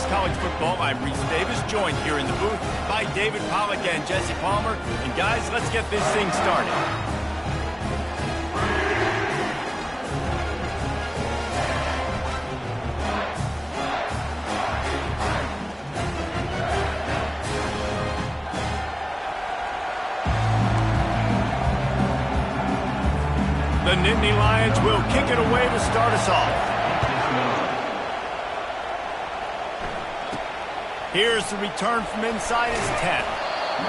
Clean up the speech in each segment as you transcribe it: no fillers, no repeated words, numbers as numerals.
College Football. I'm Reese Davis, joined here in the booth by David Pollack and Jesse Palmer. And guys, let's get this thing started. The Nittany Lions will kick it away to start us off. Here's the return from inside his 10.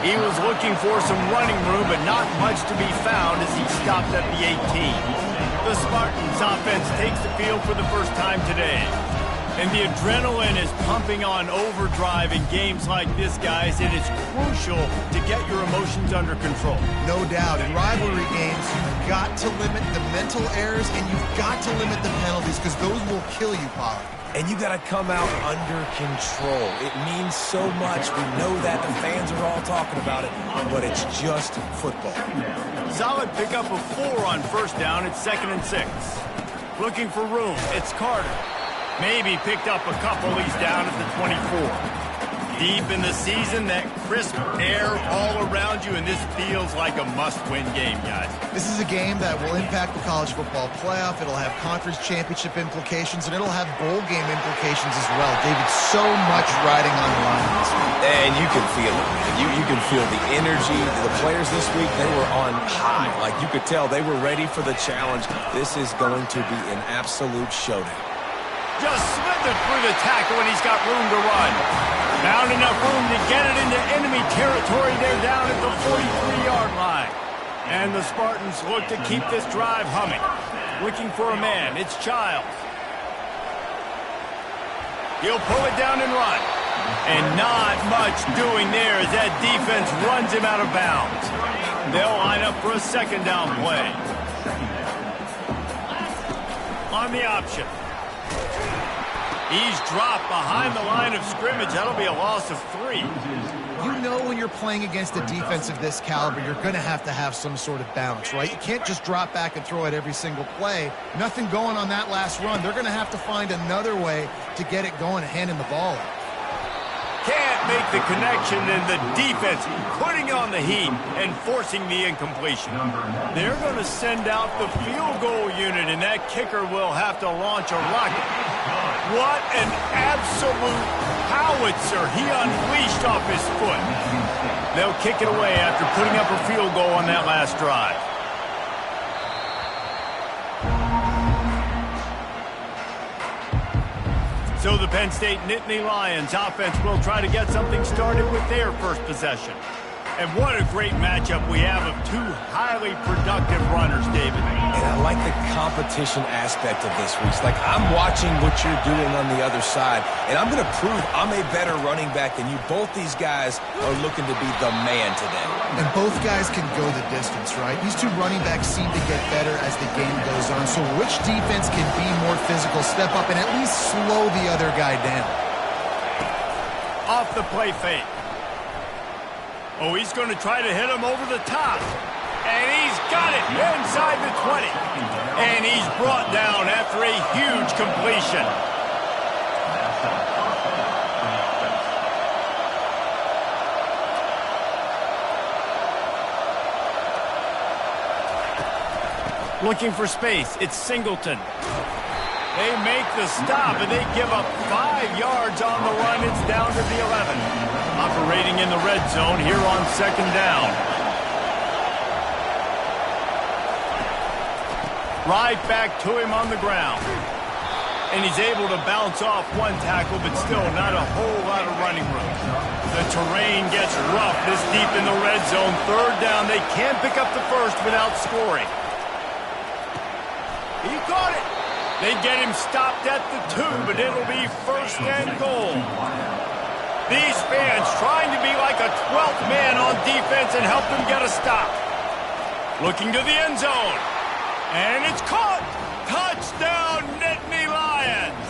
He was looking for some running room, but not much to be found as he stopped at the 18. The Spartans offense takes the field for the first time today. And the adrenaline is pumping on overdrive in games like this, guys. It is crucial to get your emotions under control. No doubt. In rivalry games, you've got to limit the mental errors and you've got to limit the penalties because those will kill you, Pollard. And you got to come out under control. It means so much. We know that. The fans are all talking about it, but it's just football. Solid pickup of 4 on first down. It's 2nd and 6. Looking for room. It's Carter. Maybe picked up a couple. He's down at the 24. Deep in the season, that crisp air all around you, and this feels like a must-win game, guys. This is a game that will impact the college football playoff. It'll have conference championship implications, and it'll have bowl game implications as well. David, so much riding on the line this week. And you can feel it, man. You can feel the energy. The players this week, they were on high. Like, you could tell they were ready for the challenge. This is going to be an absolute showdown. Just slithered through the tackle, and he's got room to run. Found enough room to get it into enemy territory. They're down at the 43-yard line. And the Spartans look to keep this drive humming. Looking for a man. It's Childs. He'll pull it down and run. And not much doing there as that defense runs him out of bounds. They'll line up for a 2nd down play. On the option. He's dropped behind the line of scrimmage. That'll be a loss of 3. You know when you're playing against a defense of this caliber, you're going to have some sort of balance, right? You can't just drop back and throw it every single play. Nothing going on that last run. They're going to have to find another way to get it going and hand him the ball out. Can't make the connection, and the defense putting on the heat and forcing the incompletion. They're going to send out the field goal unit, and that kicker will have to launch a rocket. What an absolute howitzer he unleashed off his foot. They'll kick it away after putting up a field goal on that last drive. So the Penn State Nittany Lions offense will try to get something started with their first possession. And what a great matchup we have of 2 highly productive runners, David. And I like the competition aspect of this, Reese. Like, I'm watching what you're doing on the other side, and I'm going to prove I'm a better running back than you. Both these guys are looking to be the man today. And both guys can go the distance, right? These 2 running backs seem to get better as the game goes on. So which defense can be more physical, step up, and at least slow the other guy down? Off the play fake. Oh, he's going to try to hit him over the top. And he's got it inside the 20. And he's brought down after a huge completion. Looking for space. It's Singleton. They make the stop, and they give up 5 yards on the run. It's down to the 11. Operating in the red zone here on 2nd down. Right back to him on the ground. And he's able to bounce off 1 tackle, but still not a whole lot of running room. The terrain gets rough this deep in the red zone. 3rd down. They can't pick up the first without scoring. He caught it. They get him stopped at the 2, but it'll be 1st and goal. These fans trying to be like a 12th man on defense and help them get a stop. Looking to the end zone. And it's caught. Touchdown, Nittany Lions.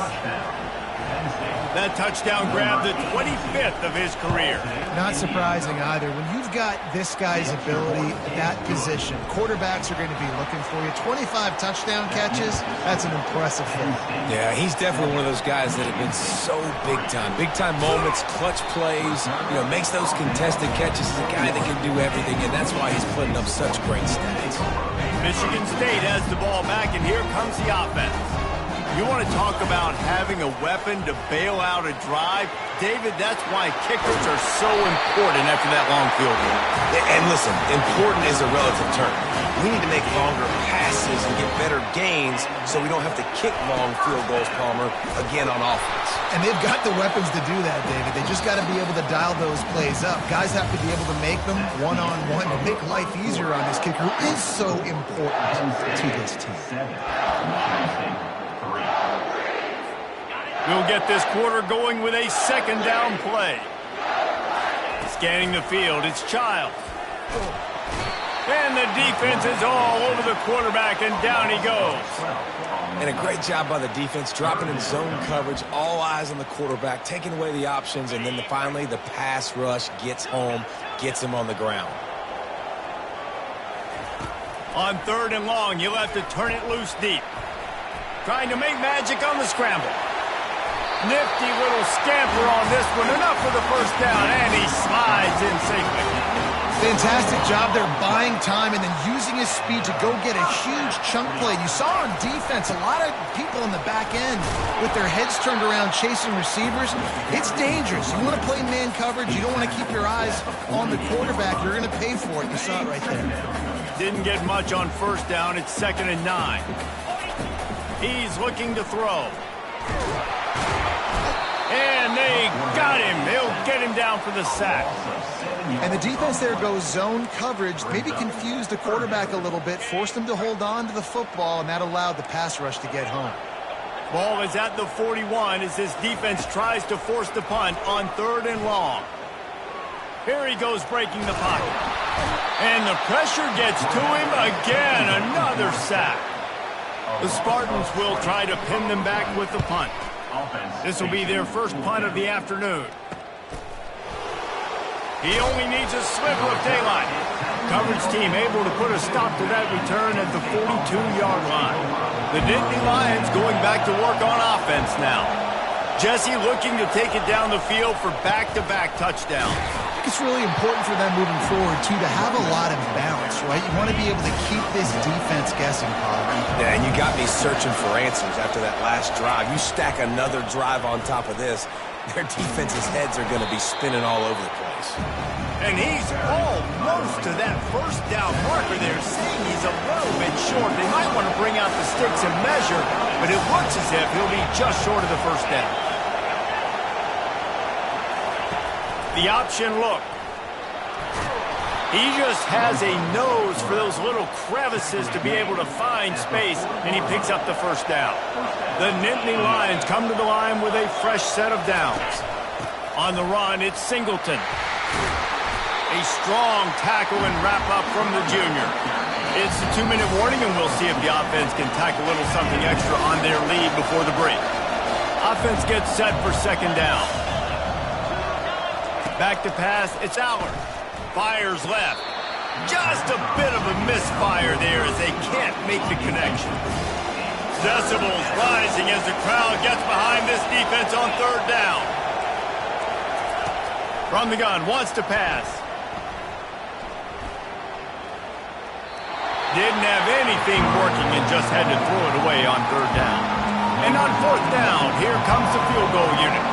That That touchdown grabbed the 25th of his career. Not surprising either. When you've got this guy's ability at that position, quarterbacks are going to be looking for you. 25 touchdown catches, that's an impressive thing. Yeah, he's definitely one of those guys that have been so big time. Big time moments, clutch plays, makes those contested catches. He's a guy that can do everything, and that's why he's putting up such great stats. Michigan State has the ball back, and here comes the offense. You want to talk about having a weapon to bail out a drive? David, that's why kickers are so important after that long field goal. And listen, important is a relative term. We need to make longer passes and get better gains so we don't have to kick long field goals, Palmer, again on offense. And they've got the weapons to do that, David. They just got to be able to dial those plays up. Guys have to be able to make them one-on-one to make life easier on this kicker, who is so important to this team. We'll get this quarter going with a second down play. Scanning the field, it's Childs. And the defense is all over the quarterback, and down he goes. And a great job by the defense, dropping in zone coverage, all eyes on the quarterback, taking away the options, and then finally the pass rush gets home, gets him on the ground. On 3rd and long, you'll have to turn it loose deep. Trying to make magic on the scramble. Nifty little scamper on this one. Enough for the first down, and he slides in safely. Fantastic job there buying time and then using his speed to go get a huge chunk play. You saw on defense a lot of people in the back end with their heads turned around chasing receivers. It's dangerous. You want to play man coverage. You don't want to keep your eyes on the quarterback. You're going to pay for it. You saw it right there. Didn't get much on first down. It's 2nd and 9. He's looking to throw. And they got him. They'll get him down for the sack. And the defense there goes zone coverage, maybe confused the quarterback a little bit, forced him to hold on to the football, and that allowed the pass rush to get home. Ball is at the 41 as this defense tries to force the punt on 3rd and long. Here he goes breaking the pocket. And the pressure gets to him again. Another sack. The Spartans will try to pin them back with the punt. This will be their first punt of the afternoon. He only needs a sliver of daylight. Coverage team able to put a stop to that return at the 42-yard line. The Nittany Lions going back to work on offense now. Jesse looking to take it down the field for back-to-back touchdowns. I think it's really important for them moving forward, too, to have a lot of balance, right? You want to be able to keep this defense guessing, Paul. Yeah, and you got me searching for answers after that last drive. You stack another drive on top of this, their defense's heads are going to be spinning all over the place. And he's almost to that first down marker there, saying he's a little bit short. They might want to bring out the sticks and measure, but it looks as if he'll be just short of the first down. The option look. He just has a nose for those little crevices to be able to find space, and he picks up the first down. The Nittany Lions come to the line with a fresh set of downs. On the run, it's Singleton. A strong tackle and wrap-up from the junior. It's a 2-minute warning, and we'll see if the offense can tack a little something extra on their lead before the break. Offense gets set for 2nd down. Back to pass, it's Allard. Fires left. Just a bit of a misfire there as they can't make the connection. Decibels rising as the crowd gets behind this defense on 3rd down. From the gun, wants to pass. Didn't have anything working and just had to throw it away on 3rd down. And on 4th down, here comes the field goal unit.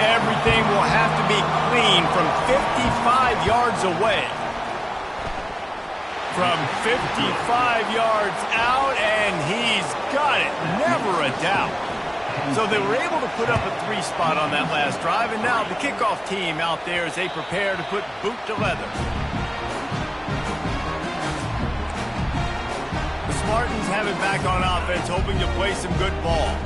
Everything will have to be clean from 55 yards away. From 55 yards out, and he's got it. Never a doubt. So they were able to put up a 3-spot on that last drive, and now the kickoff team out there as they prepare to put boot to leather. The Spartans have it back on offense, hoping to play some good ball.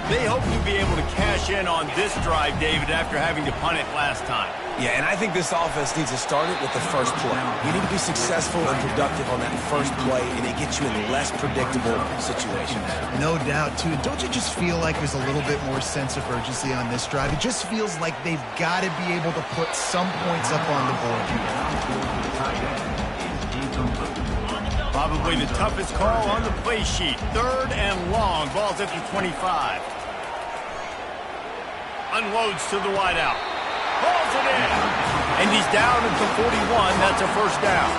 They hope to be able to cash in on this drive, David, after having to punt it last time. Yeah, and I think this offense needs to start it with the first play. You need to be successful and productive on that first play, and it gets you in less predictable situations. No doubt, too. Don't you just feel like there's a little bit more sense of urgency on this drive? It just feels like they've got to be able to put some points up on the board here. Probably the toughest call on the play sheet. 3rd and long. Ball's at the 25. Unloads to the wideout. Hauls it in. And he's down at the 41. That's a first down.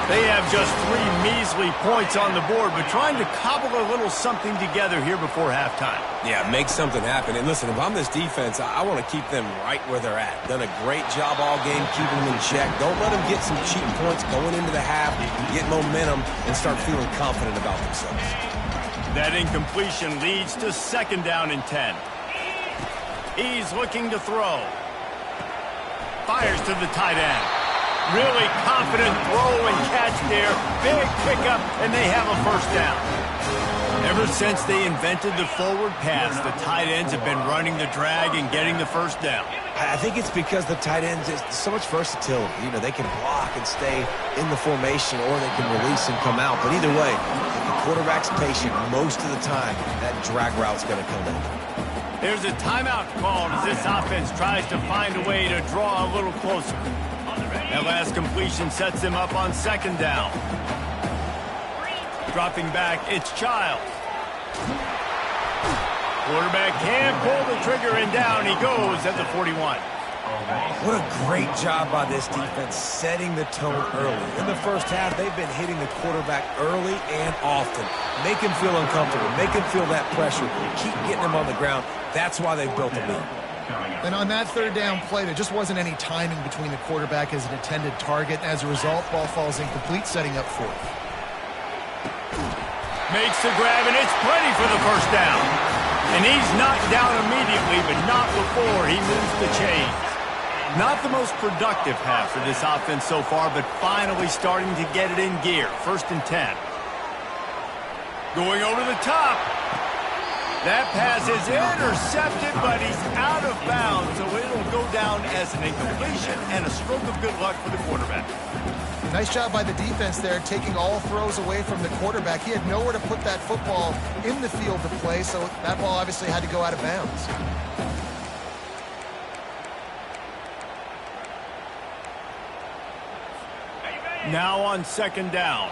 They have just 3 measly points on the board, but trying to cobble a little something together here before halftime. Yeah, make something happen. And listen, if I'm this defense, I want to keep them right where they're at. Done a great job all game keeping them in check. Don't let them get some cheap points going into the half, get momentum, and start feeling confident about themselves. That incompletion leads to 2nd down and 10. He's looking to throw. Fires to the tight end. Really confident throw and catch there. Big pickup, and they have a first down. Ever since they invented the forward pass, the tight ends have been running the drag and getting the first down. I think it's because the tight ends is so much versatility. You know, they can block and stay in the formation, or they can release and come out. But either way, if the quarterback's patient, most of the time, that drag route's going to come in. There's a timeout called as this offense tries to find a way to draw a little closer. That last completion sets him up on 2nd down. Dropping back, it's Childs. Quarterback can't pull the trigger, and down he goes at the 41. What a great job by this defense setting the tone early. In the first half, they've been hitting the quarterback early and often. Make him feel uncomfortable. Make him feel that pressure. Keep getting him on the ground. That's why they've built a lead. And on that 3rd down play, there just wasn't any timing between the quarterback as an intended target. As a result, ball falls incomplete, setting up 4th. Makes the grab, and it's plenty for the first down. And he's knocked down immediately, but not before he moves the chains. Not the most productive half for this offense so far, but finally starting to get it in gear. 1st and 10. Going over the top. That pass is intercepted, but he's out of bounds, so it'll go down as an incompletion and a stroke of good luck for the quarterback. Nice job by the defense there, taking all throws away from the quarterback. He had nowhere to put that football in the field to play, so that ball obviously had to go out of bounds. Now on 2nd down.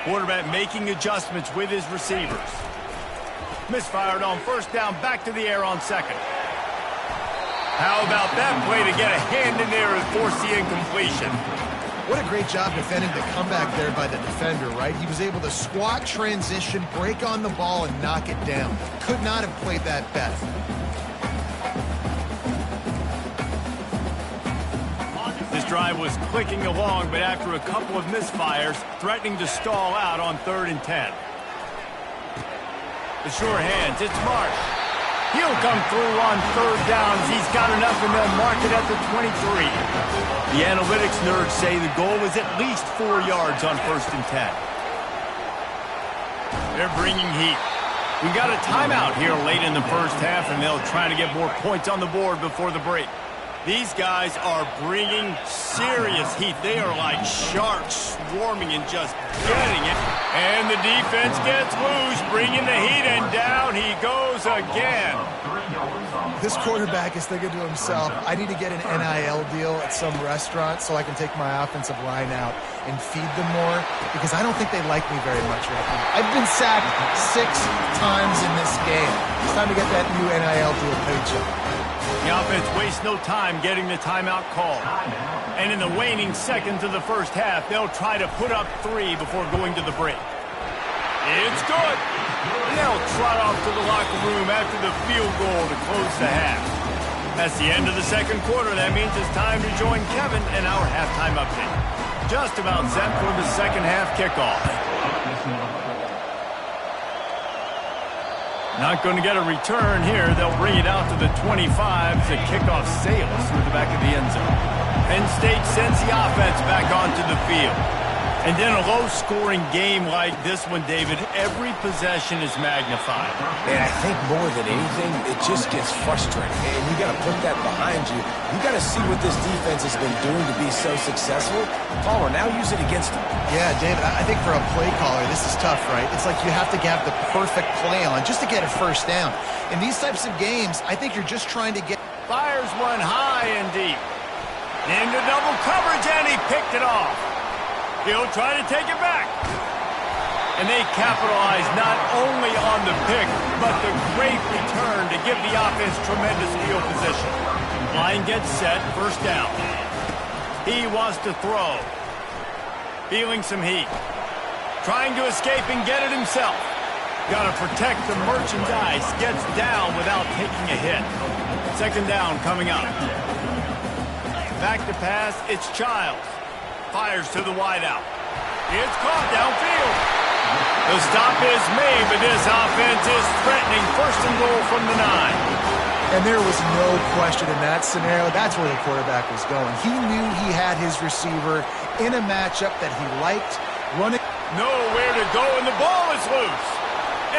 Quarterback making adjustments with his receivers. Misfired on 1st down, back to the air on 2nd. How about that play to get a hand in there and force the incompletion? What a great job defending the comeback there by the defender, right? He was able to squat, transition, break on the ball, and knock it down. Could not have played that better. This drive was clicking along, but after a couple of misfires, threatening to stall out on 3rd and 10. The sure hands, it's Marsh. He'll come through on 3rd downs. He's got enough, and they'll mark it at the 23. The analytics nerds say the goal is at least 4 yards on 1st and 10. They're bringing heat. We got a timeout here late in the first half, and they'll try to get more points on the board before the break. These guys are bringing serious heat. They are like sharks swarming and just getting it. And the defense gets loose, bringing the heat, and down he goes again. This quarterback is thinking to himself, I need to get an NIL deal at some restaurant so I can take my offensive line out and feed them more, because I don't think they like me very much right now. I've been sacked 6 times in this game. It's time to get that new NIL deal paycheck. The offense wastes no time getting the timeout called. And in the waning seconds of the first half, they'll try to put up 3 before going to the break. It's good. And they'll trot off to the locker room after the field goal to close the half. That's the end of the 2nd quarter. That means it's time to join Kevin in our halftime update. Just about set for the 2nd half kickoff. Not going to get a return here. They'll bring it out to the 25 as the kickoff sails through the back of the end zone. Penn State sends the offense back onto the field. And then a low-scoring game like this one, David, every possession is magnified. And I think more than anything, it just gets frustrating. And you got to put that behind you. You got to see what this defense has been doing to be so successful. Palmer, now use it against them. Yeah, David, I think for a play caller, this is tough, right? It's like you have to have the perfect play on just to get a first down. In these types of games, I think you're just trying to get... Fires one high and deep. Into double coverage, and he picked it off. He'll try to take it back. And they capitalize not only on the pick, but the great return to give the offense tremendous field position. Line gets set, first down. He wants to throw. Feeling some heat. Trying to escape and get it himself. Got to protect the merchandise. Gets down without taking a hit. Second down coming up. Back to pass, it's Childs. Fires to the wideout. It's caught downfield. The stop is made, but this offense is threatening first and goal from the 9. And there was no question in that scenario. That's where the quarterback was going. He knew he had his receiver in a matchup that he liked. Running. Nowhere to go, and the ball is loose.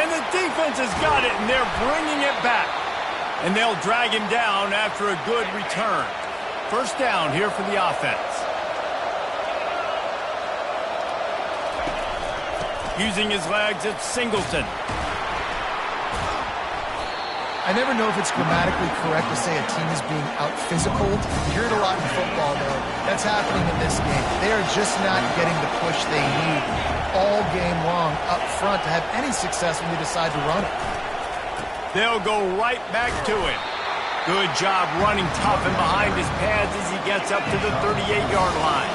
And the defense has got it, and they're bringing it back. And they'll drag him down after a good return. First down here for the offense. Using his legs, it's Singleton. I never know if it's grammatically correct to say a team is being out-physicaled. You hear it a lot in football, though. That's happening in this game. They are just not getting the push they need all game long up front to have any success when they decide to run it. They'll go right back to him. Good job running tough and behind his pads as he gets up to the 38-yard line.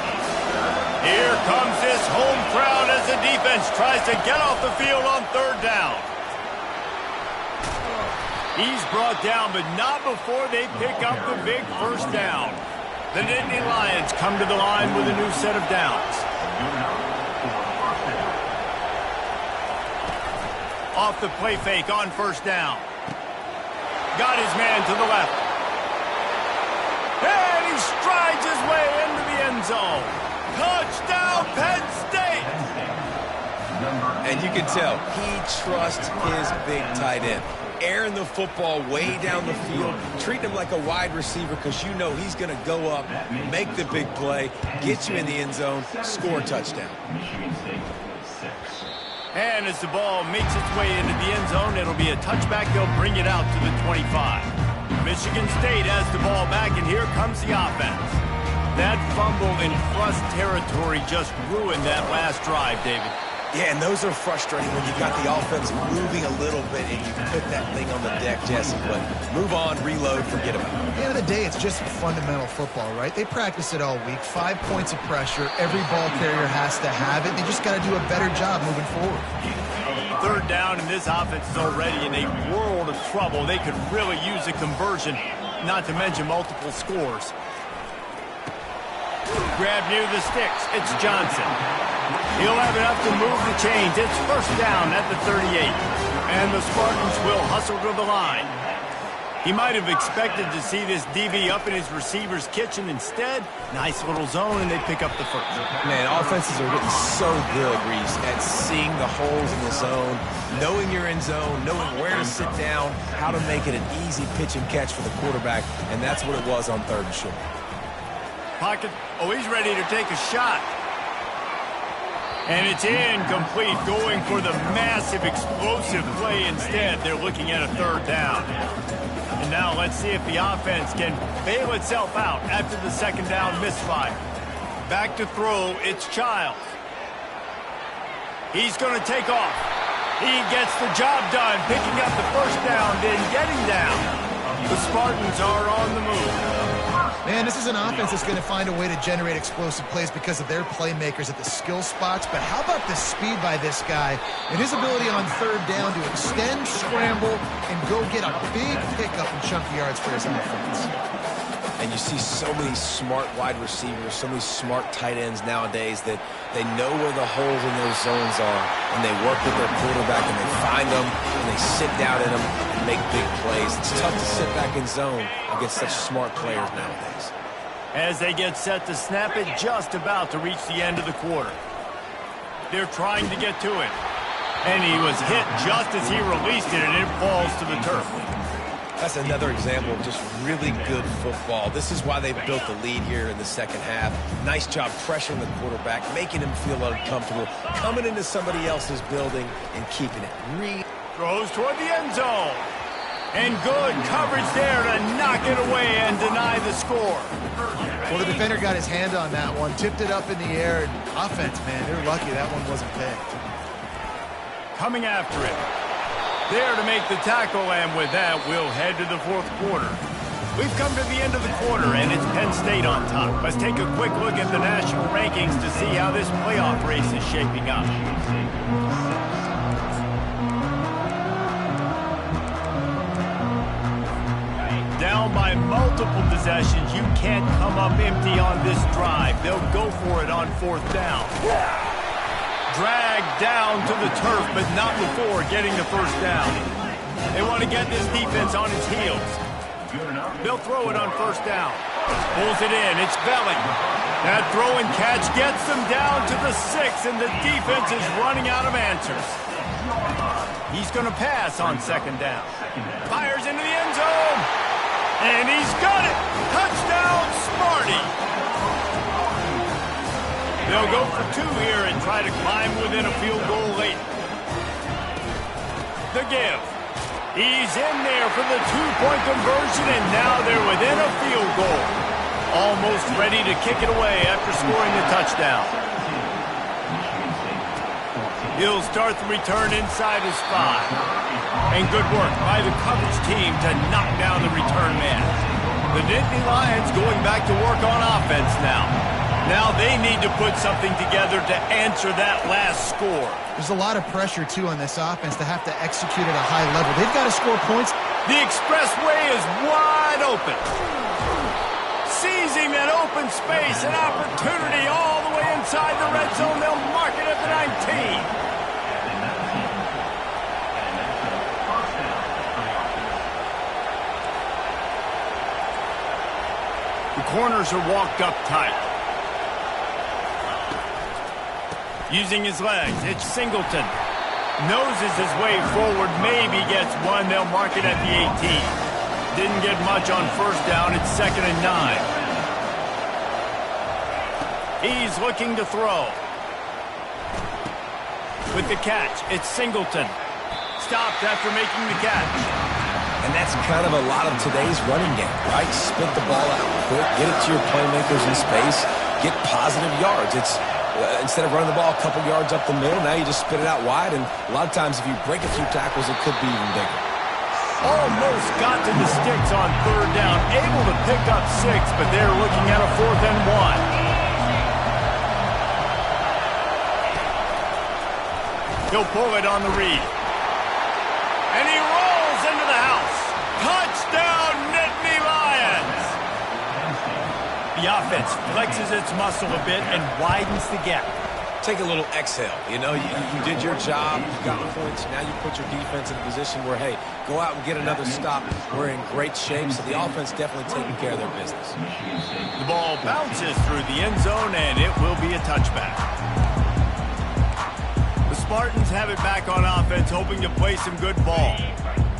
Here comes this home crowd as the defense tries to get off the field on third down. He's brought down, but not before they pick up the big first down. The Nittany Lions come to the line with a new set of downs. Off the play fake on first down. Got his man to the left. And he strides his way into the end zone. Touchdown, Penn State! And you can tell he trusts his big tight end. Airing the football way down the field, treating him like a wide receiver because you know he's going to go up, make the big play, get you in the end zone, score a touchdown. And as the ball makes its way into the end zone, it'll be a touchback. They'll bring it out to the 25. Michigan State has the ball back, and here comes the offense. That fumble in plus territory just ruined that last drive, David. Yeah, and those are frustrating when you've got the offense moving a little bit and you put that thing on the deck, Jesse. But move on, reload, forget about it. At the end of the day, it's just fundamental football, right? They practice it all week. 5 points of pressure. Every ball carrier has to have it. They just got to do a better job moving forward. Third down, and this offense is already in a world of trouble. They could really use a conversion, not to mention multiple scores. Grab near the sticks. It's Johnson. He'll have enough to move the chains. It's first down at the 38. And the Spartans will hustle to the line. He might have expected to see this DB up in his receiver's kitchen. Instead, nice little zone, and they pick up the first. Man, offenses are getting so good, Reese, at seeing the holes in the zone, knowing you're in zone, knowing where to sit down, how to make it an easy pitch and catch for the quarterback, and that's what it was on third and short. Pocket. Oh, he's ready to take a shot. And it's incomplete, going for the massive explosive play instead. They're looking at a third down. And now let's see if the offense can bail itself out after the second down misfire. Back to throw, it's Childs. He's going to take off. He gets the job done, picking up the first down, then getting down. The Spartans are on the move. Man, this is an offense that's going to find a way to generate explosive plays because of their playmakers at the skill spots. But how about the speed by this guy and his ability on third down to extend, scramble, and go get a big pickup and chunky yards for his offense. And you see so many smart wide receivers, so many smart tight ends nowadays that they know where the holes in those zones are, and they work with their quarterback, and they find them, and they sit down in them and make big plays. It's tough to sit back in zone against such smart players nowadays. As they get set to snap it, just about to reach the end of the quarter. They're trying to get to it. And he was hit just as he released it, and it falls to the turf. That's another example of just really good football. This is why they built the lead here in the second half. Nice job pressuring the quarterback, making him feel uncomfortable, coming into somebody else's building and keeping it. Throws toward the end zone. And good coverage there to knock it away and deny the score. Well, the defender got his hand on that one, tipped it up in the air. And offense, man, they're lucky that one wasn't picked. Coming after it. There to make the tackle, and with that, we'll head to the fourth quarter. We've come to the end of the quarter, and it's Penn State on top. Let's take a quick look at the national rankings to see how this playoff race is shaping up. Down by multiple possessions, you can't come up empty on this drive. They'll go for it on fourth down. Dragged down to the turf, but not before getting the first down. They want to get this defense on its heels. They'll throw it on first down. Pulls it in. It's Belling. That throw and catch gets them down to the 6, and the defense is running out of answers. He's going to pass on second down. Fires into the end zone. And he's got it. Touchdown, Smarty. They'll go for 2 here and try to climb within a field goal late. The give. He's in there for the 2-point conversion, and now they're within a field goal. Almost ready to kick it away after scoring the touchdown. He'll start the return inside his 5. And good work by the coverage team to knock down the return man. The Nittany Lions going back to work on offense now. Now they need to put something together to answer that last score. There's a lot of pressure, too, on this offense to have to execute at a high level. They've got to score points. The expressway is wide open. Seizing that open space, an opportunity all the way inside the red zone. They'll mark it at the 19. The corners are walked up tight. Using his legs, it's Singleton. Noses his way forward, maybe gets one. They'll mark it at the 18. Didn't get much on first down. It's 2nd and 9. He's looking to throw. With the catch, it's Singleton. Stopped after making the catch. And that's kind of a lot of today's running game, right? Spit the ball out quick, get it to your playmakers in space, get positive yards. It's instead of running the ball a couple yards up the middle, now you just spit it out wide, and a lot of times if you break a few tackles, it could be even bigger. Almost got to the sticks on third down, able to pick up 6, but they're looking at a 4th and 1. He'll pull it on the read. And he rolls into the house. Touchdown, Nittany Lions! The offense flexes its muscle a bit and widens the gap. Take a little exhale. You know, you did your job, you got points, now you put your defense in a position where, hey, go out and get another stop. We're in great shape, so the offense definitely taking care of their business. The ball bounces through the end zone, and it will be a touchback. The Spartans have it back on offense, hoping to play some good ball.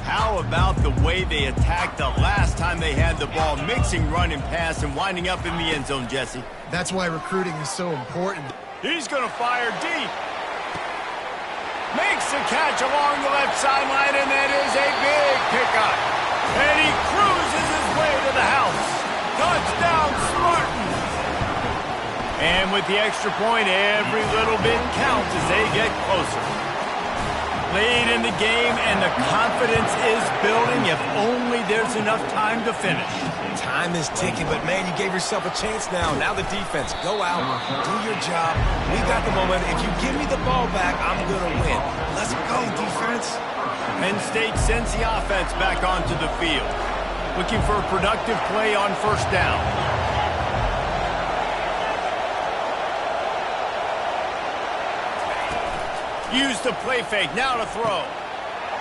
How about the way they attacked the last time they had the ball, mixing run and pass and winding up in the end zone, Jesse? That's why recruiting is so important. He's going to fire deep. Makes the catch along the left sideline, and that is a big pickup. And he cruises his way to the house. Touchdown, Spartans! And with the extra point, every little bit counts as they get closer. Late in the game, and the confidence is building if only there's enough time to finish. Time is ticking, but, man, you gave yourself a chance now. Now the defense, go out, do your job. We got the moment. If you give me the ball back, I'm going to win. Let's go, defense. Penn State sends the offense back onto the field. Looking for a productive play on first down. Use the play fake, now to throw.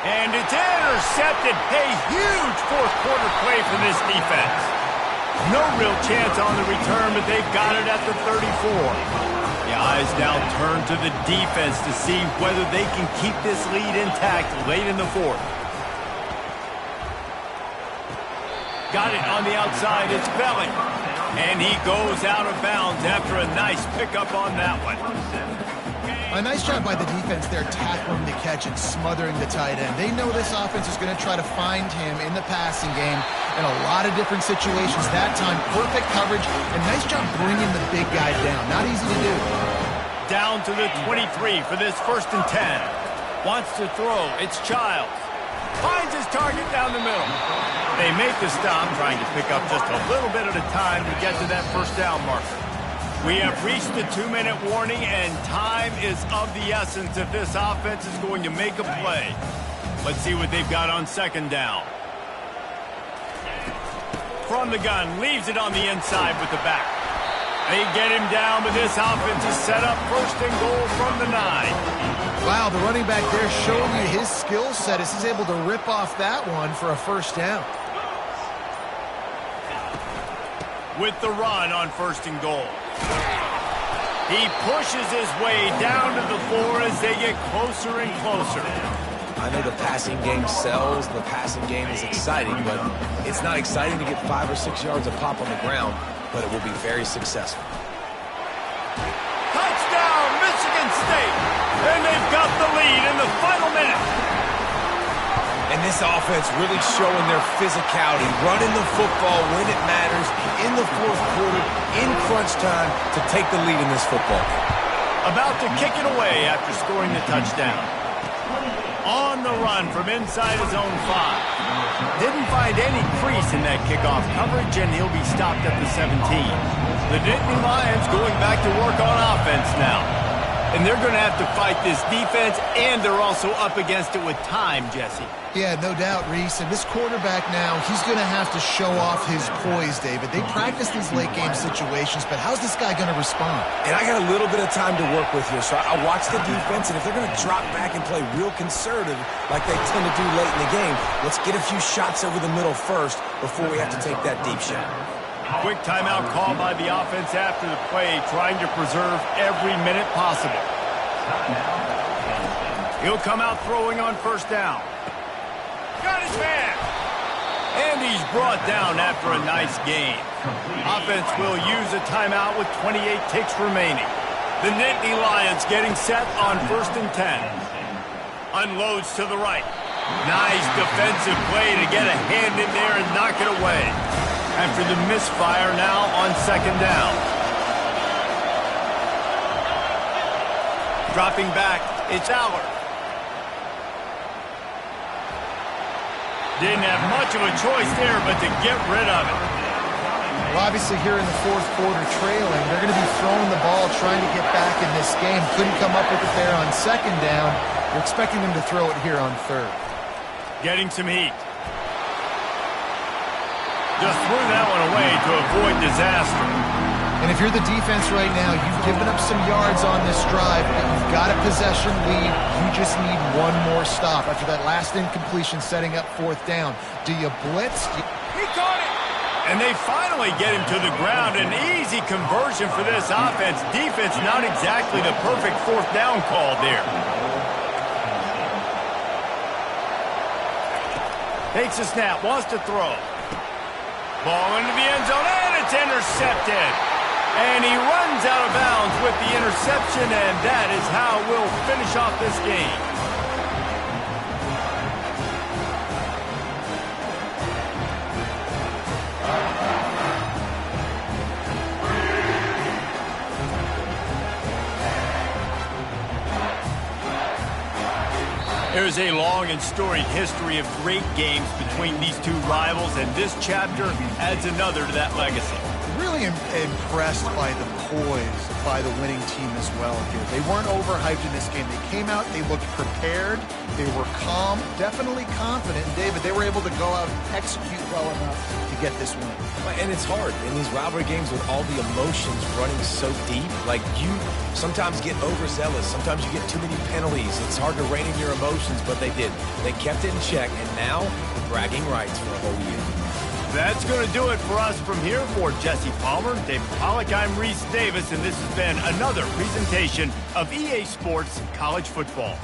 And it's intercepted. A huge fourth quarter play for this defense. No real chance on the return, but they've got it at the 34. The eyes now turn to the defense to see whether they can keep this lead intact late in the fourth. Got it on the outside. It's Belly. And he goes out of bounds after a nice pickup on that one. A nice job by the defense there, tackling the catch and smothering the tight end. They know this offense is going to try to find him in the passing game in a lot of different situations. That time, perfect coverage, and nice job bringing the big guy down. Not easy to do. Down to the 23 for this 1st and 10. Wants to throw. It's Childs. Finds his target down the middle. They make the stop, trying to pick up just a little bit at a time to get to that first down marker. We have reached the 2-minute warning, and time is of the essence if this offense is going to make a play. Let's see what they've got on 2nd down. From the gun, leaves it on the inside with the back. They get him down, but this offense is set up 1st and goal from the 9. Wow, the running back there showing you his skill set as he's able to rip off that one for a 1st down. With the run on 1st and goal. He pushes his way down to the floor as they get closer and closer. I know the passing game sells, the passing game is exciting, but it's not exciting to get 5 or 6 yards of pop on the ground, but it will be very successful. Touchdown, Michigan State! And they've got the lead in the final minute. And this offense really showing their physicality, running the football when it matters, in the 4th quarter, in crunch time, to take the lead in this football game. About to kick it away after scoring the touchdown. On the run from inside his own 5. Didn't find any crease in that kickoff coverage, and he'll be stopped at the 17. The Nittany Lions going back to work on offense now. And they're going to have to fight this defense, and they're also up against it with time, Jesse. Yeah, no doubt, Reese. And this quarterback now, he's going to have to show off his poise, David. They practice these late-game situations, but how's this guy going to respond? And I got a little bit of time to work with here, so I watch the defense, and if they're going to drop back and play real conservative like they tend to do late in the game, let's get a few shots over the middle first before we have to take that deep shot. Quick timeout call by the offense after the play, trying to preserve every minute possible. He'll come out throwing on 1st down. Got his man! And he's brought down after a nice gain. Offense will use a timeout with 28 ticks remaining. The Nittany Lions getting set on 1st and 10. Unloads to the right. Nice defensive play to get a hand in there and knock it away. After the misfire now on 2nd down. Dropping back, it's Aller. Didn't have much of a choice there but to get rid of it. Well, obviously here in the 4th quarter trailing, they're going to be throwing the ball, trying to get back in this game. Couldn't come up with it there on 2nd down. You're expecting them to throw it here on 3rd. Getting some heat. Just threw that one away to avoid disaster. And if you're the defense right now, you've given up some yards on this drive, but you've got a possession lead. You just need one more stop after that last incompletion setting up 4th down. Do you blitz? He caught it! And they finally get him to the ground. An easy conversion for this offense. Defense not exactly the perfect 4th down call there. Takes a snap, wants to throw. Ball into the end zone, and it's intercepted. And he runs out of bounds with the interception, and that is how we'll finish off this game. There's a long and storied history of great games between these two rivals, and this chapter adds another to that legacy. Really impressed by the poise by the winning team as well here. They weren't overhyped in this game. They came out, they looked prepared, they were calm, definitely confident. And David, they were able to go out and execute well enough to get this win. And it's hard in these rivalry games with all the emotions running so deep. Like, you sometimes get overzealous. Sometimes you get too many penalties. It's hard to rein in your emotions, but they did. They kept it in check, and now bragging rights for a whole year. That's going to do it for us from here. For Jesse Palmer, David Pollack, I'm Reese Davis, and this has been another presentation of EA Sports College Football.